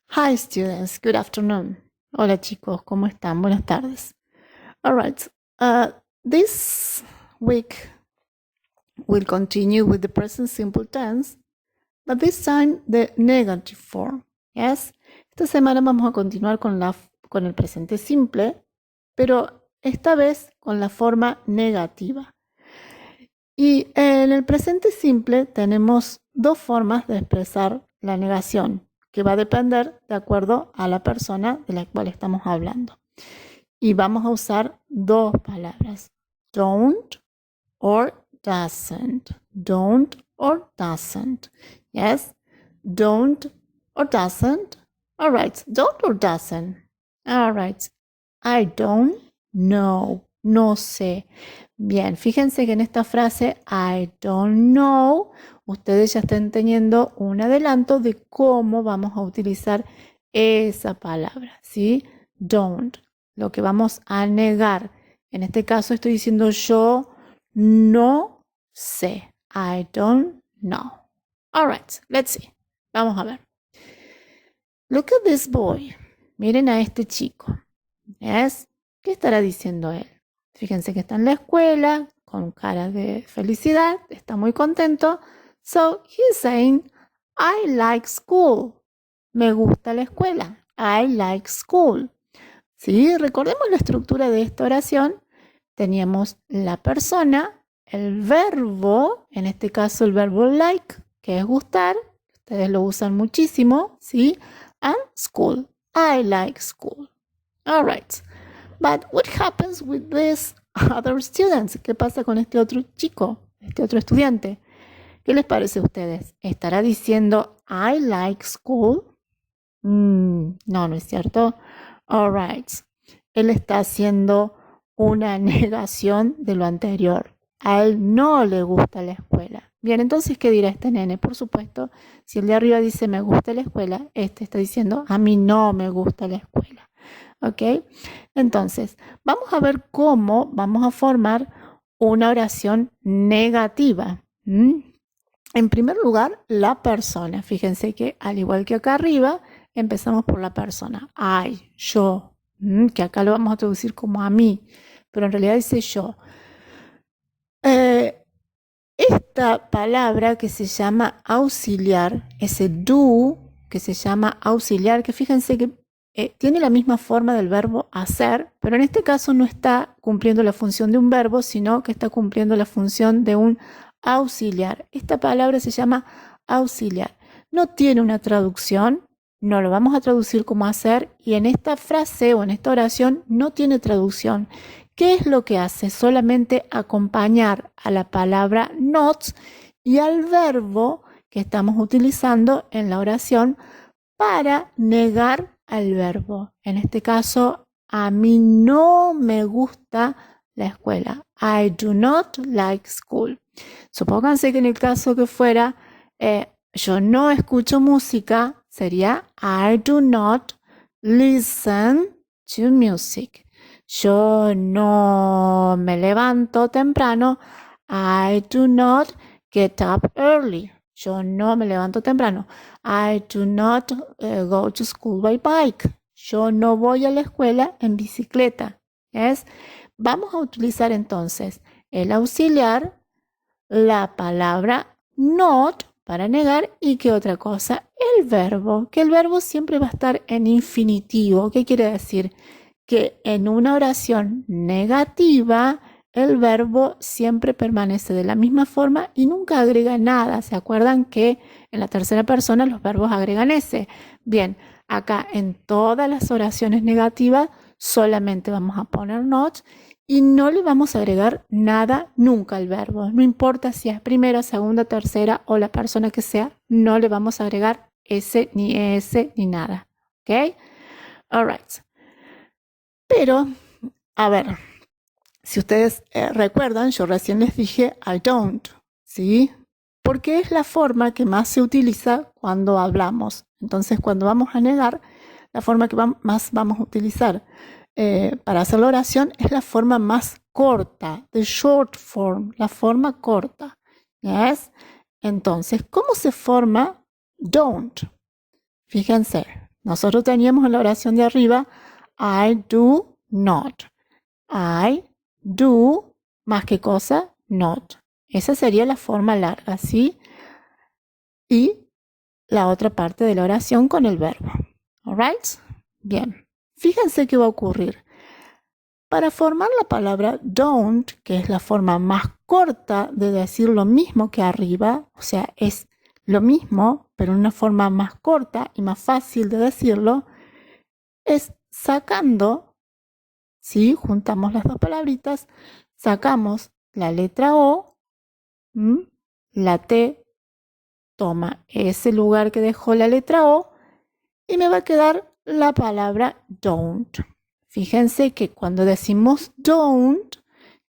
Hi students, good afternoon. Hola chicos, ¿cómo están? Buenas tardes. All right, this week we'll continue with the present simple tense, but this time the negative form. Yes? Esta semana vamos a continuar con el presente simple, pero esta vez con la forma negativa. Y en el presente simple tenemos dos formas de expresar la negación, que va a depender de acuerdo a la persona de la cual estamos hablando. Y vamos a usar dos palabras, don't or doesn't. Don't or doesn't. Yes? Don't or doesn't. All right, don't or doesn't. All right, I don't know. No sé. Bien, fíjense que en esta frase I don't know, ustedes ya están teniendo un adelanto de cómo vamos a utilizar esa palabra, ¿sí? Don't, lo que vamos a negar. En este caso estoy diciendo yo no sé. I don't know. All right, let's see. Vamos a ver. Look at this boy. Miren a este chico. Yes? ¿Qué estará diciendo él? Fíjense que está en la escuela, con cara de felicidad, está muy contento. So he's saying, I like school. Me gusta la escuela. I like school. ¿Sí? Recordemos la estructura de esta oración. Teníamos la persona, el verbo, en este caso el verbo like, que es gustar. Ustedes lo usan muchísimo, ¿sí? And school. I like school. All right. But what happens with these other students? ¿Qué pasa con este otro chico, este otro estudiante? ¿Qué les parece a ustedes? ¿Estará diciendo I like school? No, no es cierto. All right. Él está haciendo una negación de lo anterior. A él no le gusta la escuela. Bien, entonces, ¿qué dirá este nene? Por supuesto, si el de arriba dice me gusta la escuela, este está diciendo a mí no me gusta la escuela. ¿Ok? Entonces, vamos a ver cómo vamos a formar una oración negativa. En primer lugar, la persona. Fíjense que al igual que acá arriba, empezamos por la persona. I, yo, que acá lo vamos a traducir como a mí, pero en realidad dice yo. Esta palabra que se llama auxiliar, ese do que se llama auxiliar, que fíjense que tiene la misma forma del verbo hacer, pero en este caso no está cumpliendo la función de un verbo, sino que está cumpliendo la función de un auxiliar. Esta palabra se llama auxiliar. No tiene una traducción, no lo vamos a traducir como hacer, y en esta frase o en esta oración no tiene traducción. ¿Qué es lo que hace? Solamente acompañar a la palabra not y al verbo que estamos utilizando en la oración para negar al verbo. En este caso, a mí no me gusta la escuela. I do not like school. Supónganse que en el caso que fuera, yo no escucho música, sería I do not listen to music. Yo no me levanto temprano. I do not get up early. Yo no me levanto temprano. I do not go to school by bike. Yo no voy a la escuela en bicicleta. ¿Es? Vamos a utilizar entonces el auxiliar, la palabra not para negar y qué otra cosa, el verbo, que el verbo siempre va a estar en infinitivo. ¿Qué quiere decir? Que en una oración negativa el verbo siempre permanece de la misma forma y nunca agrega nada. ¿Se acuerdan que en la tercera persona los verbos agregan ese? Bien, acá en todas las oraciones negativas solamente vamos a poner not y no le vamos a agregar nada nunca al verbo. No importa si es primera, segunda, tercera o la persona que sea, no le vamos a agregar ese, ni nada. ¿Ok? All right. Pero, a ver, si ustedes recuerdan, yo recién les dije I don't, ¿sí? Porque es la forma que más se utiliza cuando hablamos. Entonces, cuando vamos a negar, la forma que más vamos a utilizar para hacer la oración es la forma más corta, the short form, la forma corta. ¿Yes? Entonces, ¿cómo se forma don't? Fíjense, Nosotros teníamos en la oración de arriba, I do not. I do, más que cosa, not. Esa sería la forma larga, ¿sí? Y la otra parte de la oración con el verbo. Alright? Bien. Fíjense qué va a ocurrir. Para formar la palabra don't, que es la forma más corta de decir lo mismo que arriba, o sea, es lo mismo, pero en una forma más corta y más fácil de decirlo, es sacando, ¿sí? Juntamos las dos palabritas, sacamos la letra O, la T toma ese lugar que dejó la letra O y me va a quedar la palabra don't. Fíjense que cuando decimos don't,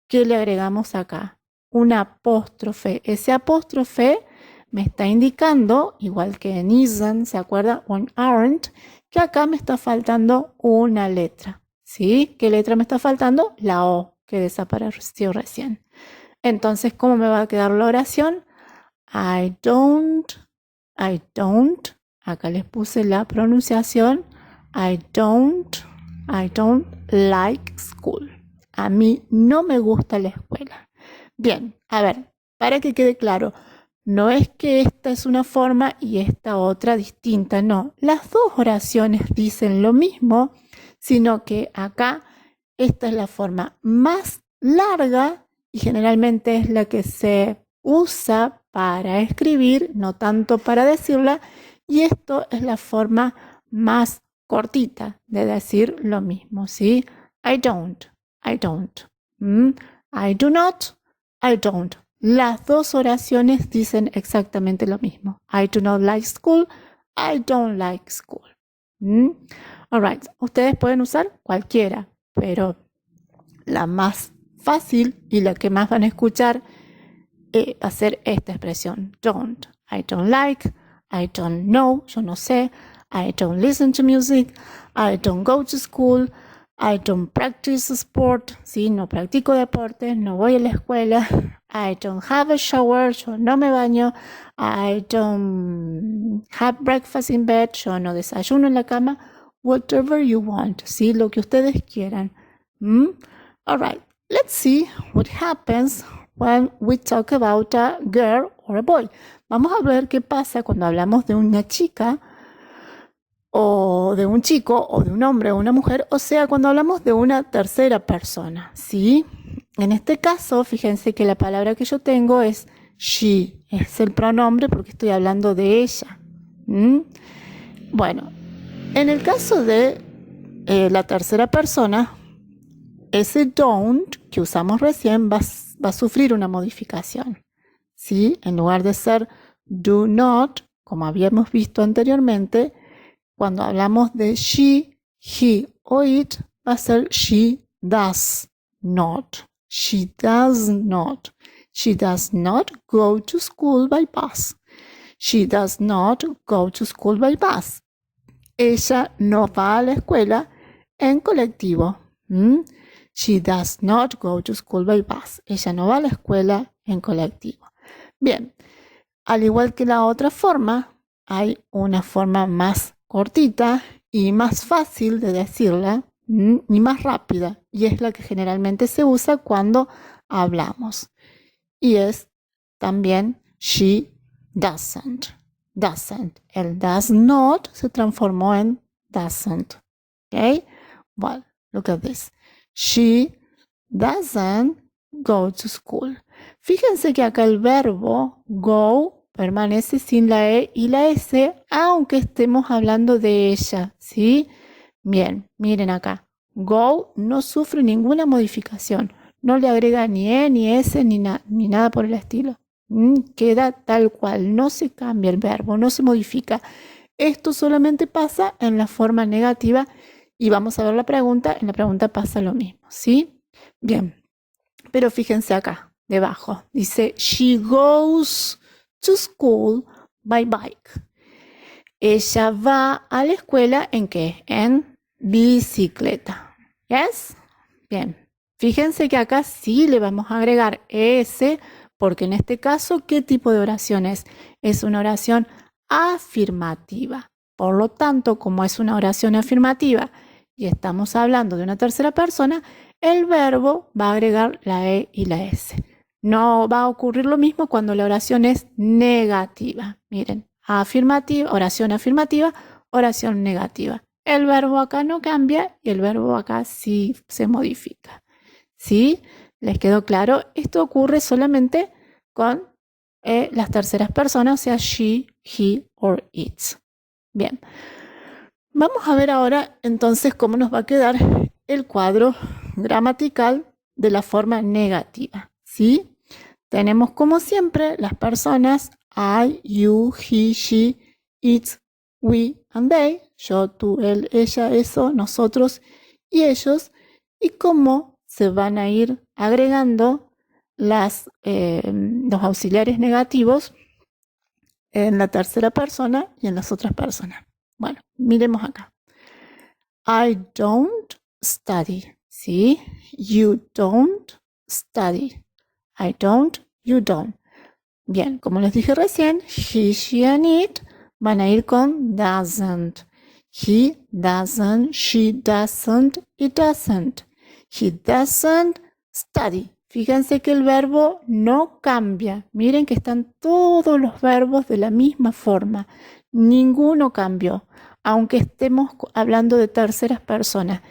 ¿qué le agregamos acá? Un apóstrofe. Ese apóstrofe me está indicando, igual que en isn't, ¿se acuerda? O en aren't, que acá me está faltando una letra. ¿Sí? ¿Qué letra me está faltando? La O, que desapareció recién. Entonces, ¿cómo me va a quedar la oración? I don't, acá les puse la pronunciación, I don't like school. A mí no me gusta la escuela. Bien, a ver, para que quede claro, no es que esta es una forma y esta otra distinta, no. Las dos oraciones dicen lo mismo, sino que acá esta es la forma más larga y generalmente es la que se usa para escribir, no tanto para decirla, y esto es la forma más cortita de decir lo mismo, ¿sí? I don't. I do not, I don't. Las dos oraciones dicen exactamente lo mismo. I do not like school, I don't like school. All right. Ustedes pueden usar cualquiera, pero la más fácil y la que más van a escuchar va a ser esta expresión. Don't. I don't like, I don't know, yo no sé. I don't listen to music, I don't go to school, I don't practice sport, ¿sí? No practico deporte, no voy a la escuela. I don't have a shower, yo no me baño. I don't have breakfast in bed, yo no desayuno en la cama. Whatever you want, ¿sí? Lo que ustedes quieran. All right, let's see what happens when we talk about a girl or a boy. Vamos a ver qué pasa cuando hablamos de una chica o de un chico, o de un hombre o una mujer, o sea, cuando hablamos de una tercera persona, ¿sí? En este caso, fíjense que la palabra que yo tengo es she, es el pronombre porque estoy hablando de ella. Bueno, en el caso de la tercera persona, ese don't que usamos recién va a sufrir una modificación, ¿sí? En lugar de ser do not, como habíamos visto anteriormente, cuando hablamos de she, he o it, va a ser she does not. She does not. She does not go to school by bus. She does not go to school by bus. Ella no va a la escuela en colectivo. She does not go to school by bus. Ella no va a la escuela en colectivo. Bien, al igual que la otra forma, hay una forma más cortita y más fácil de decirla y más rápida, y es la que generalmente se usa cuando hablamos, y es también she doesn't. El does not se transformó en doesn't. Okay? Well, look at this. She doesn't go to school. Fíjense que acá el verbo go permanece sin la E y la S, aunque estemos hablando de ella, ¿sí? Bien, miren acá. Go no sufre ninguna modificación. No le agrega ni E, ni S, ni nada por el estilo. Queda tal cual. No se cambia el verbo, no se modifica. Esto solamente pasa en la forma negativa y vamos a ver la pregunta. En la pregunta pasa lo mismo, ¿sí? Bien, pero fíjense acá, debajo. Dice, she goes to school by bike. Ella va a la escuela ¿en qué? En bicicleta. ¿Yes? Bien. Fíjense que acá sí le vamos a agregar ES porque en este caso, ¿qué tipo de oración es? Es una oración afirmativa. Por lo tanto, como es una oración afirmativa y estamos hablando de una tercera persona, el verbo va a agregar la E y la S. No va a ocurrir lo mismo cuando la oración es negativa. Miren, afirmativa, oración afirmativa, oración negativa. El verbo acá no cambia y el verbo acá sí se modifica. ¿Sí? ¿Les quedó claro? Esto ocurre solamente con las terceras personas, o sea, she, he or it. Bien. Vamos a ver ahora entonces cómo nos va a quedar el cuadro gramatical de la forma negativa. ¿Sí? Tenemos como siempre las personas I, you, he, she, it, we and they. Yo, tú, él, ella, eso, nosotros y ellos. Y cómo se van a ir agregando los auxiliares negativos en la tercera persona y en las otras personas. Bueno, miremos acá. I don't study. ¿Sí? You don't study. I don't, you don't. Bien, como les dije recién, he, she and it van a ir con doesn't. He doesn't, she doesn't, it doesn't. He doesn't study. Fíjense que el verbo no cambia. Miren que están todos los verbos de la misma forma. Ninguno cambió, aunque estemos hablando de terceras personas.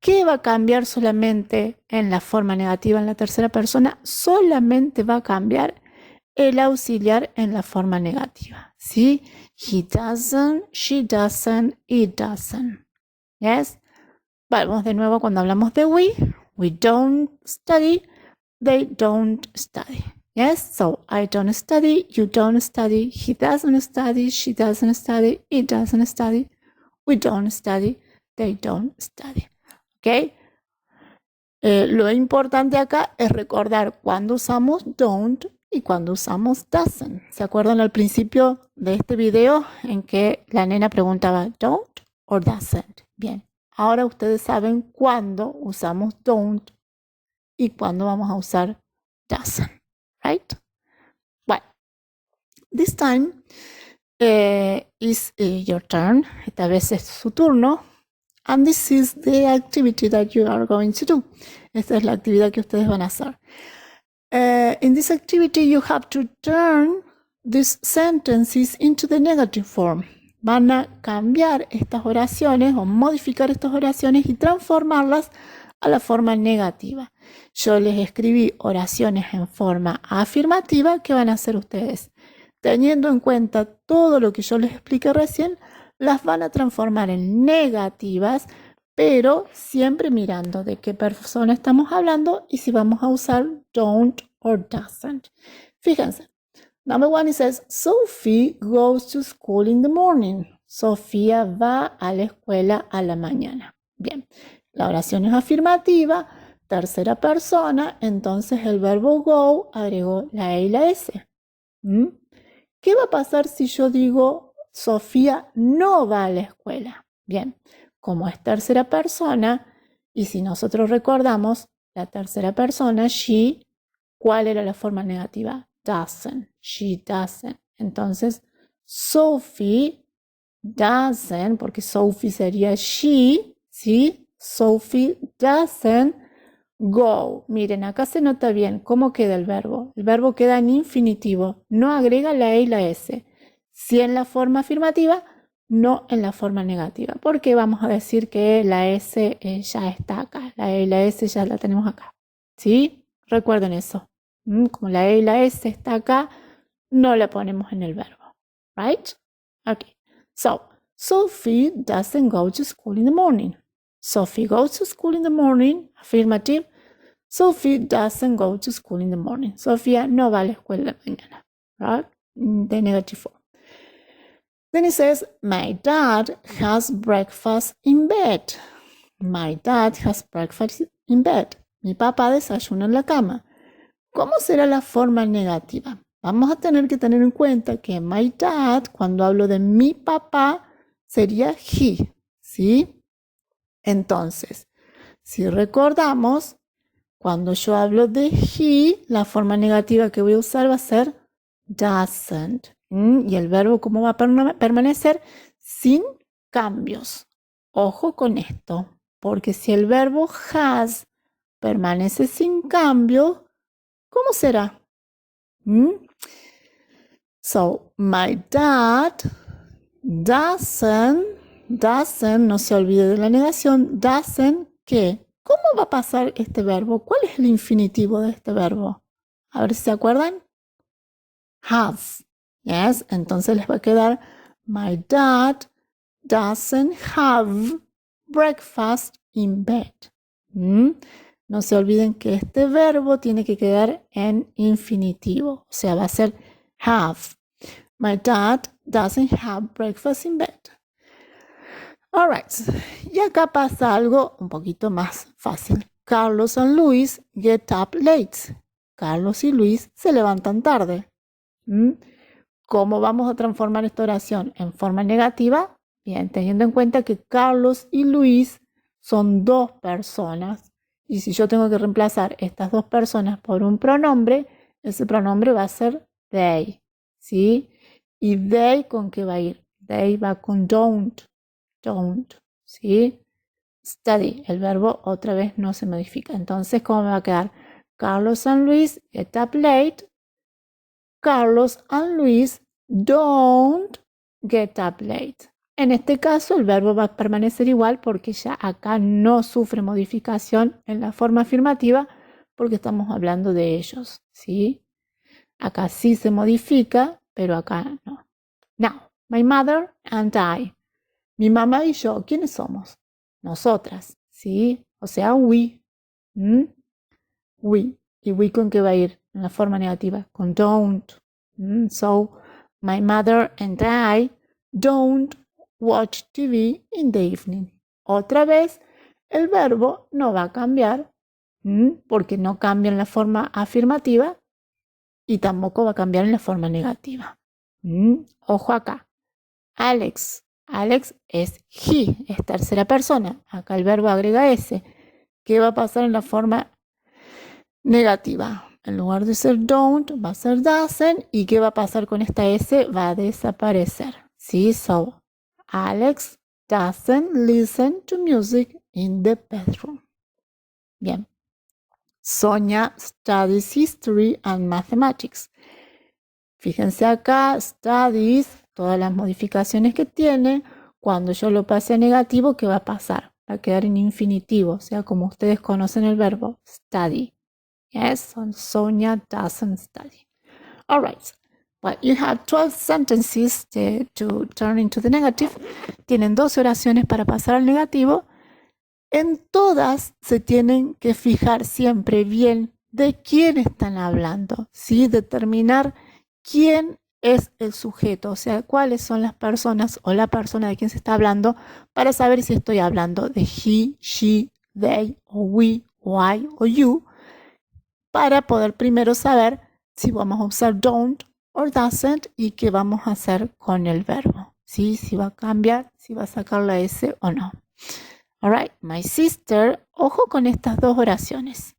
¿Qué va a cambiar solamente en la forma negativa en la tercera persona? Solamente va a cambiar el auxiliar en la forma negativa. ¿Sí? He doesn't, she doesn't, it doesn't. Yes? Vamos de nuevo cuando hablamos de we don't study, they don't study. Yes? So, I don't study, you don't study, he doesn't study, she doesn't study, it doesn't study, we don't study, they don't study. ¿Ok? Lo importante acá es recordar cuando usamos don't y cuando usamos doesn't. ¿Se acuerdan al principio de este video en que la nena preguntaba don't or doesn't? Bien, ahora ustedes saben cuándo usamos don't y cuándo vamos a usar doesn't, right? Well, this time is your turn. Esta vez es su turno. And this is the activity that you are going to do. Esta es la actividad que ustedes van a hacer. In this activity, you have to turn these sentences into the negative form. Van a cambiar estas oraciones o modificar estas oraciones y transformarlas a la forma negativa. Yo les escribí oraciones en forma afirmativa. ¿Qué van a hacer ustedes? Teniendo en cuenta todo lo que yo les expliqué recién, las van a transformar en negativas, pero siempre mirando de qué persona estamos hablando y si vamos a usar don't or doesn't. Fíjense. Number one, it says, Sophie goes to school in the morning. Sofía va a la escuela a la mañana. Bien, la oración es afirmativa, tercera persona, entonces el verbo go agregó la E y la S. ¿Qué va a pasar si yo digo Sofía no va a la escuela? Bien, como es tercera persona, y si nosotros recordamos la tercera persona, she, ¿cuál era la forma negativa? Doesn't, she doesn't. Entonces, Sophie doesn't, porque Sophie sería she, ¿sí? Sophie doesn't go. Miren, acá se nota bien cómo queda el verbo. El verbo queda en infinitivo, no agrega la E y la S. Sí en la forma afirmativa, no en la forma negativa. Porque vamos a decir que la S ya está acá. La E y la S ya la tenemos acá. ¿Sí? Recuerden eso. Como la E y la S está acá, no la ponemos en el verbo. Right? Okay. So, Sophie doesn't go to school in the morning. Sophie goes to school in the morning. Affirmative. Sophie doesn't go to school in the morning. Sofía no va a la escuela en la mañana. Right? The negative form. Then it says, my dad has breakfast in bed. My dad has breakfast in bed. Mi papá desayuna en la cama. ¿Cómo será la forma negativa? Vamos a tener que tener en cuenta que my dad, cuando hablo de mi papá, sería he, ¿sí? Entonces, si recordamos, cuando yo hablo de he, la forma negativa que voy a usar va a ser doesn't. Y el verbo, ¿cómo va a permanecer? sin cambios. Ojo con esto, porque si el verbo has permanece sin cambio, ¿cómo será? So, my dad doesn't, no se olvide de la negación, doesn't, ¿qué? ¿Cómo va a pasar este verbo? ¿Cuál es el infinitivo de este verbo? A ver si se acuerdan. Have. Yes, entonces les va a quedar my dad doesn't have breakfast in bed. No se olviden que este verbo tiene que quedar en infinitivo, o sea, va a ser have. My dad doesn't have breakfast in bed. All right. Y acá pasa algo un poquito más fácil. Carlos and Luis get up late. Carlos y Luis se levantan tarde. ¿Cómo vamos a transformar esta oración en forma negativa? Bien, teniendo en cuenta que Carlos y Luis son dos personas. Y si yo tengo que reemplazar estas dos personas por un pronombre, ese pronombre va a ser they. ¿Sí? ¿Y they con qué va a ir? They va con don't. Don't. ¿Sí? Study. El verbo otra vez no se modifica. Entonces, ¿cómo me va a quedar? Carlos and Luis get up late. Carlos and Luis don't get up late. En este caso, el verbo va a permanecer igual porque ya acá no sufre modificación en la forma afirmativa porque estamos hablando de ellos, ¿sí? Acá sí se modifica, pero acá no. Now, my mother and I. Mi mamá y yo, ¿quiénes somos? Nosotras, ¿sí? O sea, we. We. ¿Y we con qué va a ir? En la forma negativa, con don't. So, my mother and I don't watch TV in the evening. Otra vez, el verbo no va a cambiar porque no cambia en la forma afirmativa y tampoco va a cambiar en la forma negativa. Ojo acá. Alex. Alex es he, es tercera persona. Acá el verbo agrega S. ¿Qué va a pasar en la forma negativa? En lugar de ser don't, va a ser doesn't. ¿Y qué va a pasar con esta S? Va a desaparecer. ¿Sí? So, Alex doesn't listen to music in the bedroom. Bien. Sonia studies history and mathematics. Fíjense acá, studies, todas las modificaciones que tiene. Cuando yo lo pase a negativo, ¿qué va a pasar? Va a quedar en infinitivo, o sea, como ustedes conocen el verbo, study. Yes, Sonia doesn't study. All right. Well, you have 12 sentences to turn into the negative. Tienen 12 oraciones para pasar al negativo. En todas se tienen que fijar siempre bien de quién están hablando, ¿sí? Determinar quién es el sujeto, o sea, cuáles son las personas o la persona de quien se está hablando para saber si estoy hablando de he, she, they, o we, o I, o you, para poder primero saber si vamos a usar don't o doesn't y qué vamos a hacer con el verbo, ¿sí? Si va a cambiar, si va a sacar la S o no. All right, my sister, ojo con estas dos oraciones.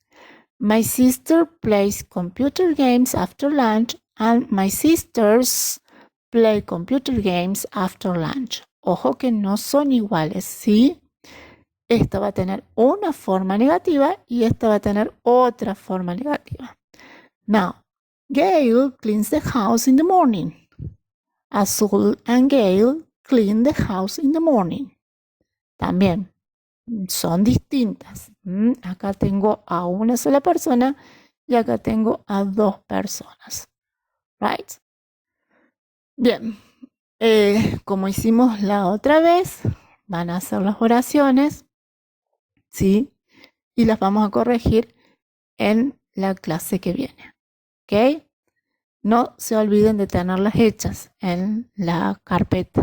My sister plays computer games after lunch and my sisters play computer games after lunch. Ojo que no son iguales, ¿sí? Esta va a tener una forma negativa y esta va a tener otra forma negativa. Now, Gail cleans the house in the morning. Azul and Gail clean the house in the morning. También son distintas. Acá tengo a una sola persona y acá tengo a dos personas. Right? Bien. Como hicimos la otra vez, van a hacer las oraciones, ¿sí? Y las vamos a corregir en la clase que viene. ¿Ok? No se olviden de tenerlas hechas en la carpeta,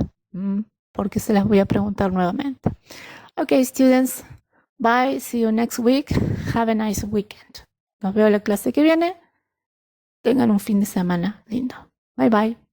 porque se las voy a preguntar nuevamente. Okay, students, bye. See you next week. Have a nice weekend. Nos veo la clase que viene. Tengan un fin de semana lindo. Bye, bye.